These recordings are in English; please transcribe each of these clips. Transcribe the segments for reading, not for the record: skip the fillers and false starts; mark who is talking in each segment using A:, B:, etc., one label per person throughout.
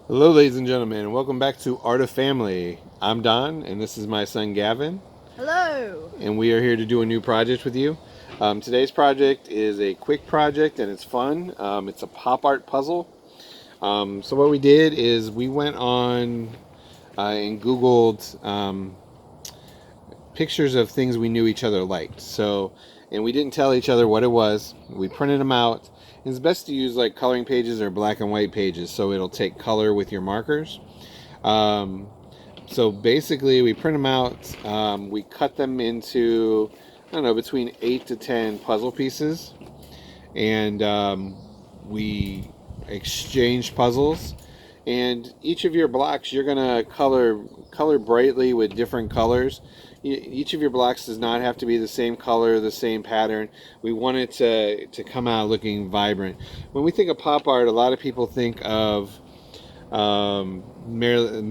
A: Hello, ladies and gentlemen, and welcome back to Art of Family. I'm Don, and this is my son Gavin,
B: Hello.
A: and we are here to do a new project with you. Today's project is a quick project, and it's fun. It's a pop art puzzle. So what we did is we went on and Googled pictures of things we knew each other liked. And we didn't tell each other what it was. We printed them out. It's best to use like coloring pages or black and white pages, so it'll take color with your markers. Um, so basically, we print them out. We cut them into, I don't know, between 8 to 10 puzzle pieces, and we exchange puzzles. And each of your blocks, you're gonna color brightly with different colors. Each of your blocks does not have to be the same color, the same pattern. We want it to come out looking vibrant. When we think of pop art, a lot of people think of Marilyn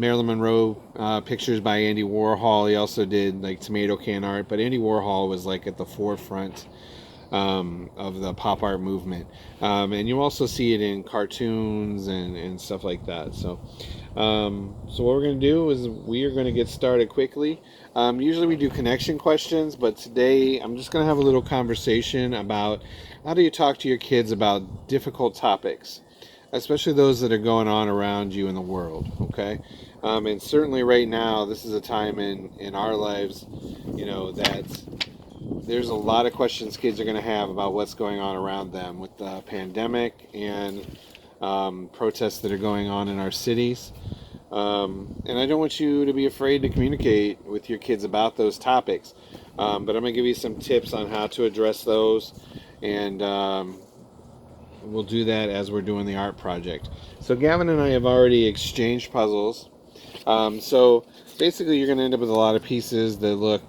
A: Monroe pictures by Andy Warhol. He also did like tomato can art, but Andy Warhol was like at the forefront of the pop art movement. And you also see it in cartoons and stuff like that. So what we're going to do is we are going to get started quickly. Usually we do connection questions, but today I'm just going to have a little conversation about how do you talk to your kids about difficult topics, especially those that are going on around you in the world, okay? And certainly right now, this is a time in our lives, that there's a lot of questions kids are going to have about what's going on around them with the pandemic and protests that are going on in our cities. And I don't want you to be afraid to communicate with your kids about those topics. But I'm going to give you some tips on how to address those, and we'll do that as we're doing the art project. So Gavin and I have already exchanged puzzles. So basically you're going to end up with a lot of pieces that look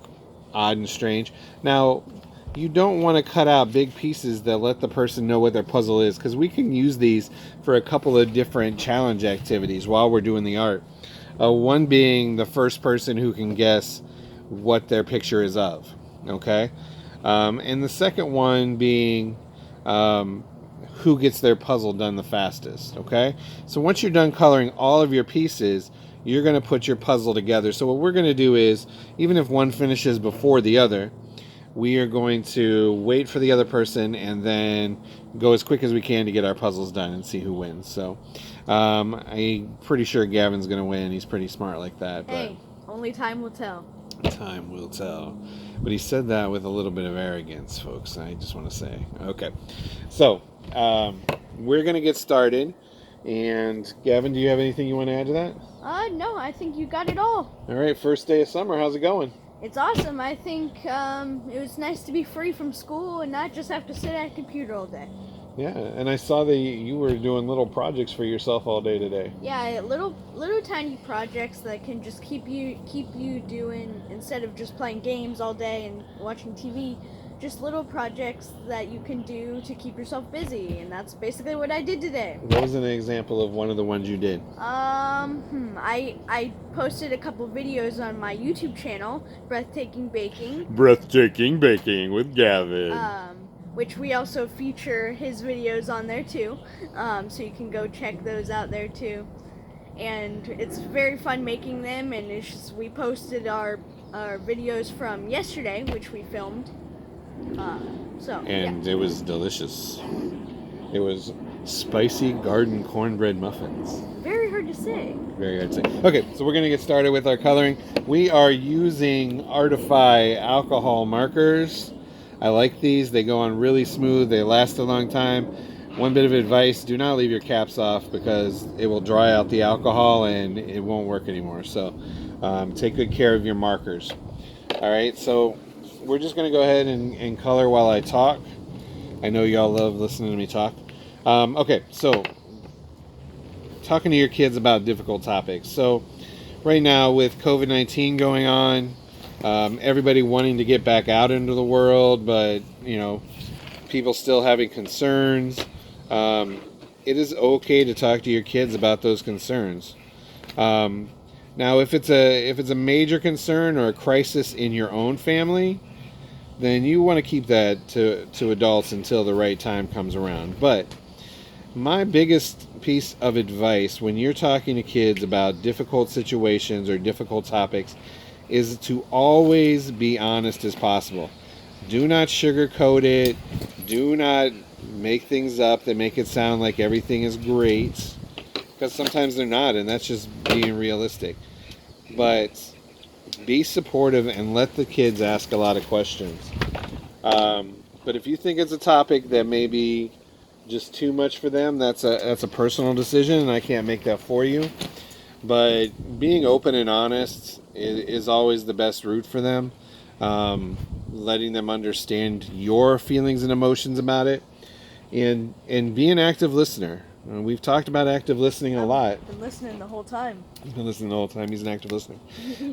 A: odd and strange. Now, you don't want to cut out big pieces that let the person know what their puzzle is, because we can use these for a couple of different challenge activities while we're doing the art. One being the first person who can guess what their picture is of. Okay? And the second one being who gets their puzzle done the fastest. Okay? So once you're done coloring all of your pieces, you're going to put your puzzle together. So what we're going to do is, even if one finishes before the other, we are going to wait for the other person and then go as quick as we can to get our puzzles done and see who wins. So I'm pretty sure Gavin's going to win. He's pretty smart like that.
B: Hey, only time will tell.
A: Time will tell. But he said that with a little bit of arrogance, folks. I just want to say. Okay. So we're going to get started. And Gavin, do you have anything you want to add to that?
B: No, I think you got it all.
A: All right, first day of summer. How's it going?
B: It's awesome. I think it was nice to be free from school and not just have to sit at a computer all day.
A: Yeah, and I saw that you were doing little projects for yourself all day today.
B: Yeah, little tiny projects that can just keep you doing, instead of just playing games all day and watching TV. Just little projects that you can do to keep yourself busy, and that's basically what I did today.
A: What was an example of one of the ones you did?
B: I posted a couple videos on my YouTube channel, Breathtaking Baking.
A: Breathtaking Baking with Gavin.
B: Which we also feature his videos on there too, so you can go check those out there too. And it's very fun making them, and we posted our videos from yesterday, which we filmed.
A: It was delicious. It was spicy garden cornbread muffins.
B: Very hard to say.
A: Very hard to say. Okay, so we're going to get started with our coloring. We are using Artify alcohol markers. I like these. They go on really smooth. They last a long time. One bit of advice, do not leave your caps off, because it will dry out the alcohol and it won't work anymore. So take good care of your markers. All right, so we're just going to go ahead and color while I talk. I know y'all love listening to me talk. Okay, so talking to your kids about difficult topics. So right now with COVID-19 going on, everybody wanting to get back out into the world, but people still having concerns. It is okay to talk to your kids about those concerns. Now, if it's a major concern or a crisis in your own family, then you want to keep that to adults until the right time comes around. But My biggest piece of advice when you're talking to kids about difficult situations or difficult topics is to always be honest as possible. Do not sugarcoat it. Do not make things up that make it sound like everything is great, because sometimes they're not, and that's just being realistic. But be supportive and let the kids ask a lot of questions. But if you think it's a topic that may be just too much for them, that's a personal decision, and I can't make that for you. But being open and honest is always the best route for them. Letting them understand your feelings and emotions about it, and be an active listener. We've talked about active listening a lot.
B: I've been listening the whole time.
A: He's been listening the whole time. He's an active listener.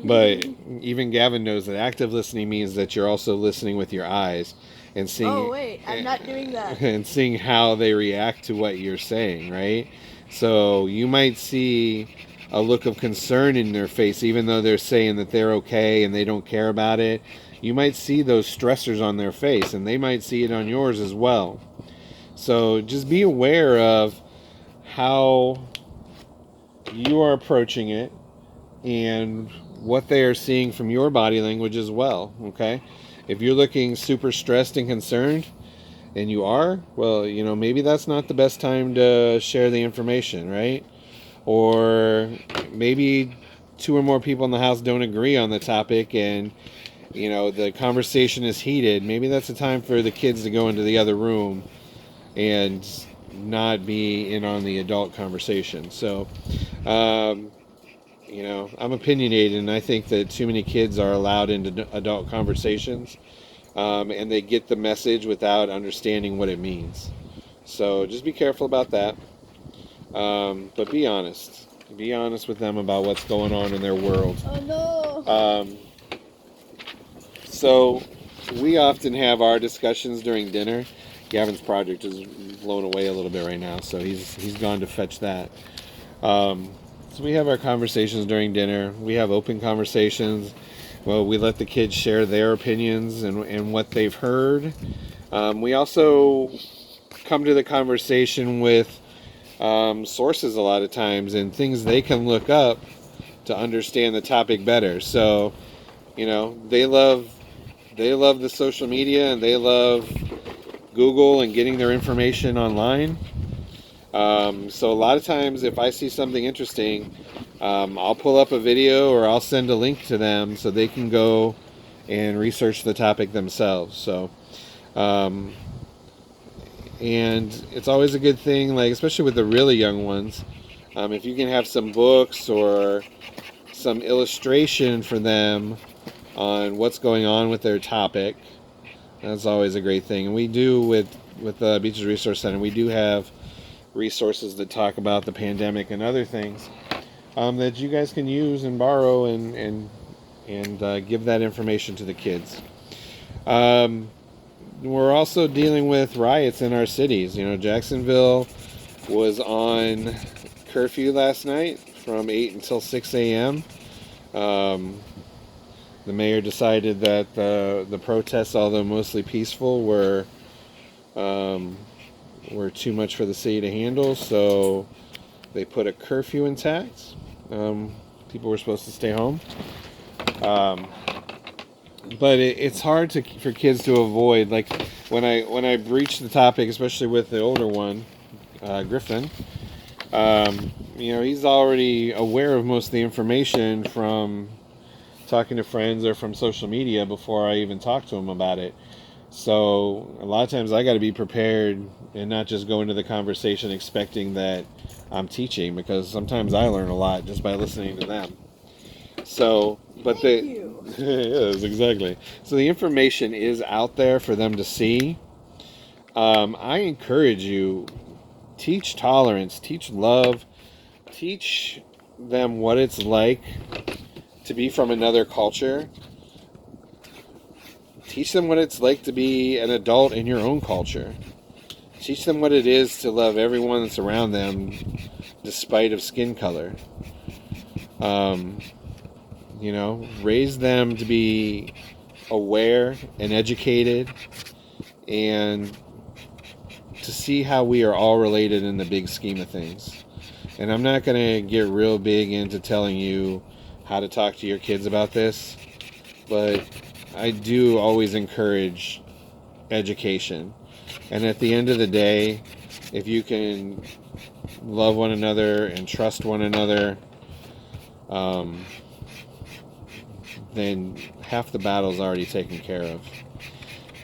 A: But even Gavin knows that active listening means that you're also listening with your eyes and seeing.
B: Oh wait, I'm not doing that.
A: And seeing how they react to what you're saying, right? So you might see a look of concern in their face, even though they're saying that they're okay and they don't care about it. You might see those stressors on their face, and they might see it on yours as well. So just be aware of how you are approaching it and what they are seeing from your body language as well, okay? If you're looking super stressed and concerned, and you are, well, maybe that's not the best time to share the information, right? Or maybe two or more people in the house don't agree on the topic, and the conversation is heated. Maybe that's a time for the kids to go into the other room and not be in on the adult conversation. So, I'm opinionated, and I think that too many kids are allowed into adult conversations, and they get the message without understanding what it means. So just be careful about that. But be honest. Be honest with them about what's going on in their world.
B: Oh no.
A: So we often have our discussions during dinner. Gavin's project is blown away a little bit right now, so he's gone to fetch that. So we have our conversations during dinner. We have open conversations. Well, we let the kids share their opinions and what they've heard. We also come to the conversation with sources a lot of times and things they can look up to understand the topic better. So, they love the social media, and they love Google and getting their information online. So a lot of times if I see something interesting, I'll pull up a video or I'll send a link to them so they can go and research the topic themselves. So, and it's always a good thing, like especially with the really young ones, if you can have some books or some illustration for them on what's going on with their topic, that's always a great thing. And we do with the Beaches Resource Center, we do have resources that talk about the pandemic and other things that you guys can use and borrow and give that information to the kids. We're also dealing with riots in our cities. Jacksonville was on curfew last night from 8 until 6 a.m. The mayor decided that the protests, although mostly peaceful, were too much for the city to handle, so they put a curfew intact. People were supposed to stay home. But it's hard for kids to avoid. Like when I breach the topic, especially with the older one, Griffin, he's already aware of most of the information from talking to friends or from social media before I even talk to him about it. So a lot of times I got to be prepared and not just go into the conversation expecting that I'm teaching, because sometimes I learn a lot just by listening to them. So, but yes, exactly. So the information is out there for them to see. I encourage you, teach tolerance, teach love, teach them what it's like to be from another culture. Teach them what it's like to be an adult in your own culture. Teach them what it is to love everyone that's around them, despite of skin color. Raise them to be aware and educated, and to see how we are all related in the big scheme of things. And I'm not going to get real big into telling you how to talk to your kids about this, but I do always encourage education. And at the end of the day, if you can love one another and trust one another, then half the battle's already taken care of.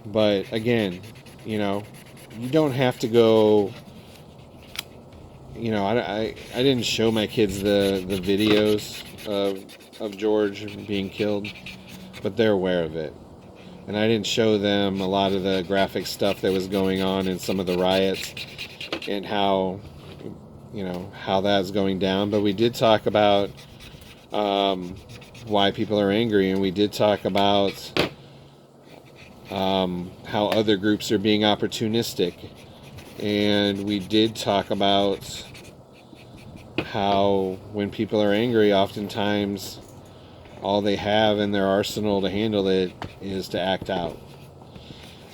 A: But again, you don't have to go. I didn't show my kids the videos of George being killed, but they're aware of it. And I didn't show them a lot of the graphic stuff that was going on in some of the riots and how that's going down. But we did talk about why people are angry, and we did talk about how other groups are being opportunistic. And we did talk about how when people are angry, oftentimes all they have in their arsenal to handle it is to act out.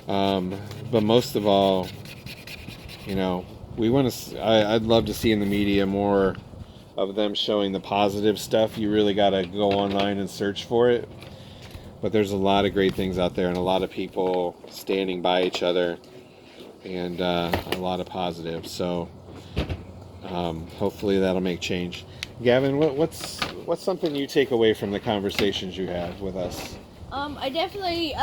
A: But most of all, we want to. I'd love to see in the media more of them showing the positive stuff. You really got to go online and search for it. But there's a lot of great things out there, and a lot of people standing by each other, and a lot of positives. So hopefully that'll make change. Gavin, what's something you take away from the conversations you have with us?
B: I definitely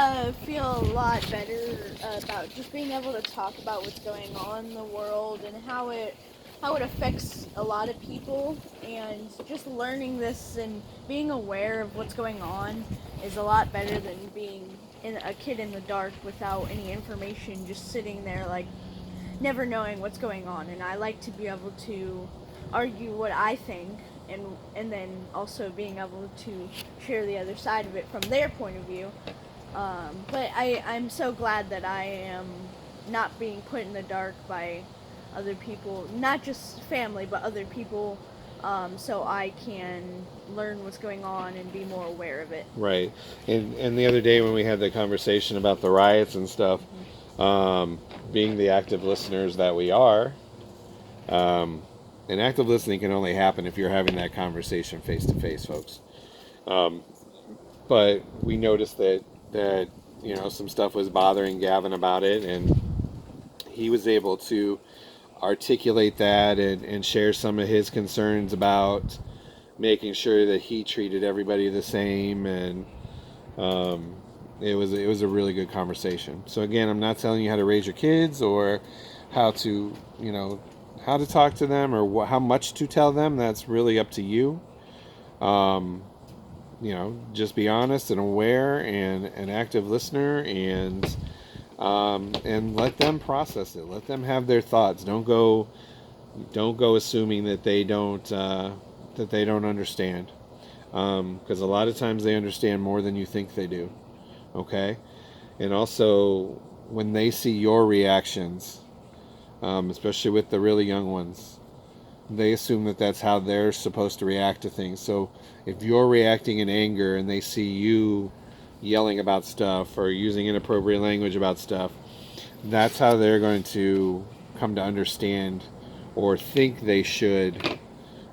B: feel a lot better about just being able to talk about what's going on in the world and how it affects a lot of people, and just learning this and being aware of what's going on is a lot better than being a kid in the dark without any information, just sitting there like never knowing what's going on. And I like to be able to argue what I think, and then also being able to share the other side of it from their point of view. But I'm so glad that I am not being put in the dark by other people, not just family, but other people, so I can learn what's going on and be more aware of it.
A: Right. And the other day when we had the conversation about the riots and stuff, being the active listeners that we are, and active listening can only happen if you're having that conversation face to face, folks. But we noticed that some stuff was bothering Gavin about it, and he was able to articulate that and share some of his concerns about making sure that he treated everybody the same, and it was a really good conversation. So again, I'm not telling you how to raise your kids or how to talk to them or how much to tell them. That's really up to you. Just be honest and aware and an active listener, and let them process it. Let them have their thoughts. Don't go assuming that they don't understand, because a lot of times they understand more than you think they do. Okay, and also when they see your reactions, especially with the really young ones, they assume that that's how they're supposed to react to things. So if you're reacting in anger and they see you yelling about stuff or using inappropriate language about stuff, that's how they're going to come to understand or think they should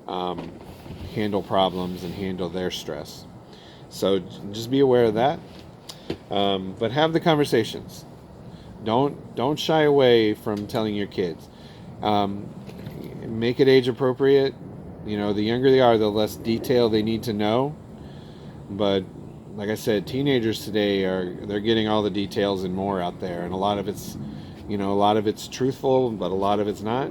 A: handle problems and handle their stress. So just be aware of that, but have the conversations. Don't shy away from telling your kids. Make it age appropriate. The younger they are, the less detail they need to know. But like I said, teenagers today they're getting all the details and more out there, and a lot of it's truthful, but a lot of it's not.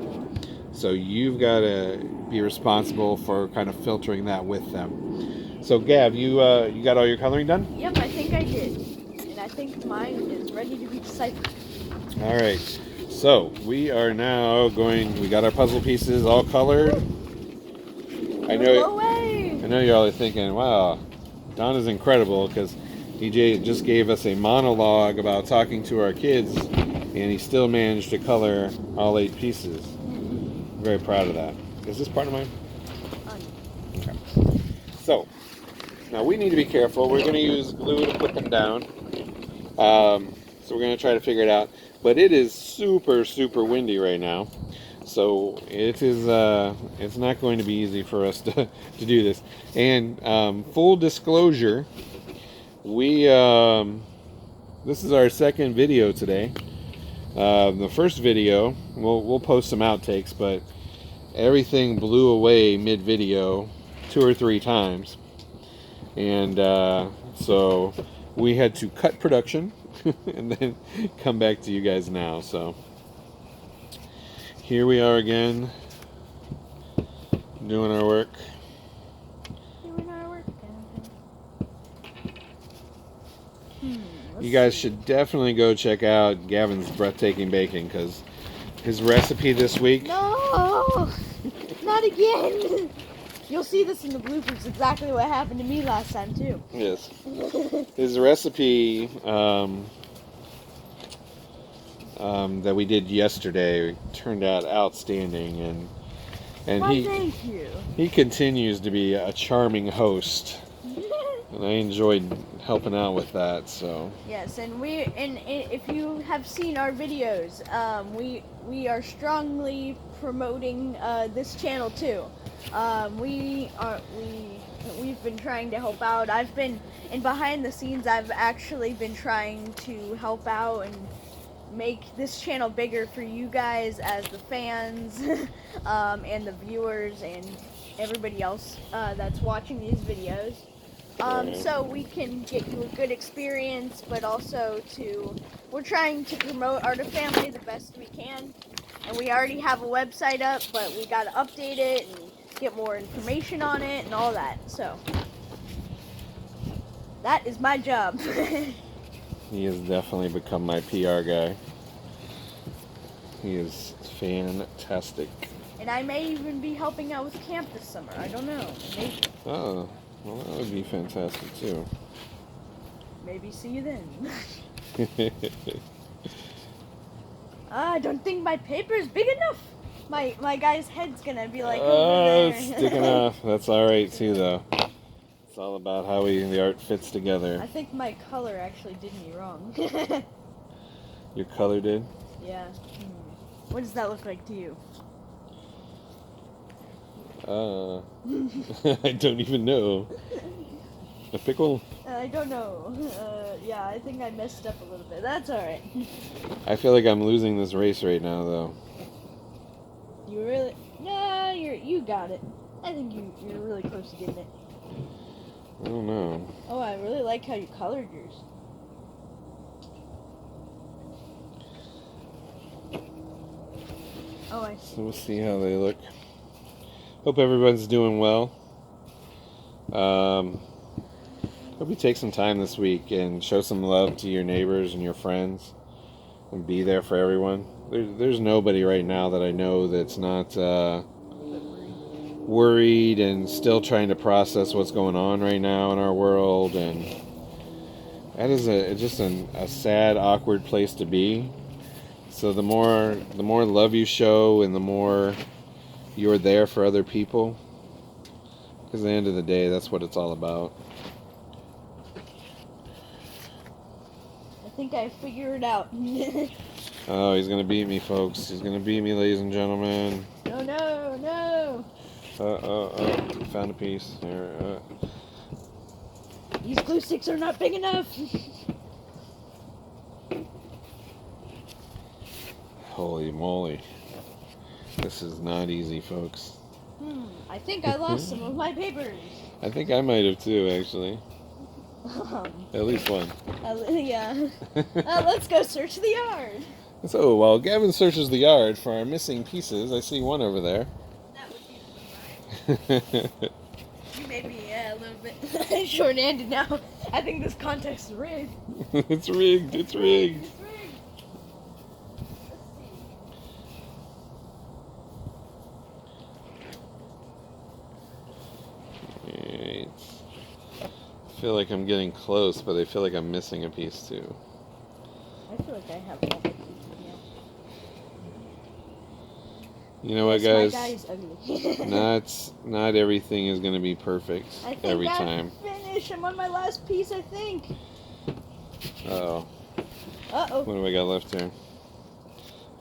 A: So you've got to be responsible for kind of filtering that with them. So Gav, you got all your coloring done?
B: Yep, I think I did, and I think mine is ready to be deciphered.
A: All right. So we are now we got our puzzle pieces all colored. I know y'all are thinking, wow, Don is incredible, because DJ just gave us a monologue about talking to our kids, and he still managed to color all 8 pieces. I'm very proud of that. Is this part of mine? Okay. So now we need to be careful. We're going to use glue to put them down. So we're going to try to figure it out. But it is super, super windy right now. So it is. It's not going to be easy for us to do this. And full disclosure, we this is our second video today. The first video, we'll post some outtakes, but everything blew away mid-video 2 or 3 times, and so we had to cut production and then come back to you guys now. So here we are again, doing our work. You guys should definitely go check out Gavin's Breathtaking Baking, because his recipe this week...
B: No! Not again! You'll see this in the bloopers, exactly what happened to me last time, too.
A: Yes. His recipe that we did yesterday turned out outstanding, and
B: Why, thank you.
A: he continues to be a charming host. And I enjoyed helping out with that. So
B: yes, and if you have seen our videos, we are strongly promoting this channel too. We've been trying to help out. I've been behind the scenes. I've actually been trying to help out and make this channel bigger for you guys as the fans and the viewers and everybody else that's watching these videos. So we can get you a good experience, but also we're trying to promote Art of Family the best we can. And we already have a website up, but we got to update it and get more information on it and all that. So that is my job.
A: he has definitely become my PR guy. He is fantastic.
B: And I may even be helping out with camp this summer. I don't know. Maybe.
A: Oh. Well, that would be fantastic too.
B: Maybe see you then. I don't think my paper is big enough. My guy's head's gonna be like over there.
A: It's sticking off. That's all right too, though. It's all about how the art fits together.
B: I think my color actually did me wrong.
A: Your color did?
B: Yeah. What does that look like to you?
A: I don't even know. A pickle?
B: I don't know. Yeah, I think I messed up a little bit. That's alright.
A: I feel like I'm losing this race right now, though.
B: You really? No, you got it. I think you're really close to getting it.
A: I don't know.
B: Oh, I really like how you colored yours. Oh, I see.
A: So we'll see how they look. Hope everyone's doing well. Hope you take some time this week and show some love to your neighbors and your friends and be there for everyone. There's nobody right now that I know that's not worried and still trying to process what's going on right now in our world, and that is just a sad, awkward place to be. So the more love you show and the more you're there for other people, because at the end of the day, that's what it's all about.
B: I think I figured it out.
A: Oh, he's gonna beat me, folks. He's gonna beat me, ladies and gentlemen.
B: No.
A: Found a piece there.
B: These glue sticks are not big enough.
A: Holy moly. This is not easy, folks.
B: I think I lost some of my papers.
A: I think I might have too, actually. At least one.
B: Yeah. Let's go search the yard.
A: So while Gavin searches the yard for our missing pieces, I see one over there.
B: That would be right. You made me a little bit short-handed now. I think this contest is rigged.
A: It's rigged. It's rigged. Alright. I feel like I'm getting close, but I feel like I'm missing a piece too.
B: I feel like I have all the pieces now.
A: You know what,
B: Yes,
A: guys?
B: my guy is ugly.
A: Not everything is going to be perfect every time.
B: Finish. I'm on my last piece, I think.
A: Uh-oh.
B: Uh-oh.
A: What do I got left here?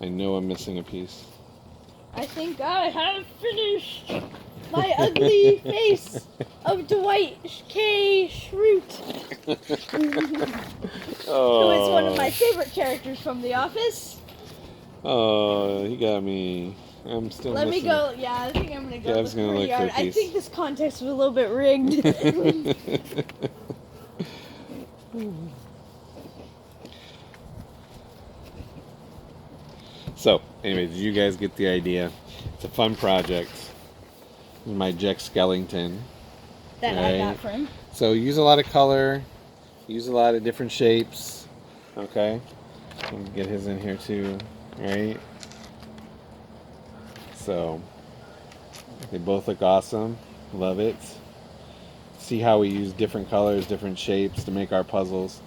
A: I know I'm missing a piece.
B: I think I have finished my ugly face of Dwight K. Schrute, who is one of my favorite characters from The Office.
A: Oh, he got me. I'm still
B: Let me
A: missing
B: go. Yeah, I think I'm gonna go
A: Gab's
B: look
A: gonna
B: for
A: look
B: a
A: for a
B: yard. I
A: piece.
B: think this contest was a little bit rigged.
A: So, anyway, did you guys get the idea? It's a fun project. This is my Jack Skellington.
B: that I got
A: Right.
B: for him.
A: So use a lot of color, use a lot of different shapes. Okay, and get his in here too, right? So they both look awesome. Love it. See how we use different colors, different shapes to make our puzzles.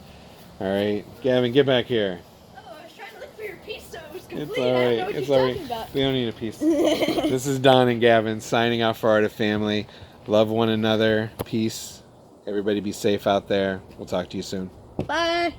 A: All right, Gavin, get back here.
B: Oh, I was trying to look for your piece so it was complete.
A: It's all
B: I don't know
A: right.
B: what
A: It's
B: you're
A: all
B: talking
A: right.
B: about.
A: We don't need a piece. This is Don and Gavin signing off for Art of Family. Love one another. Peace. Everybody be safe out there. We'll talk to you soon.
B: Bye.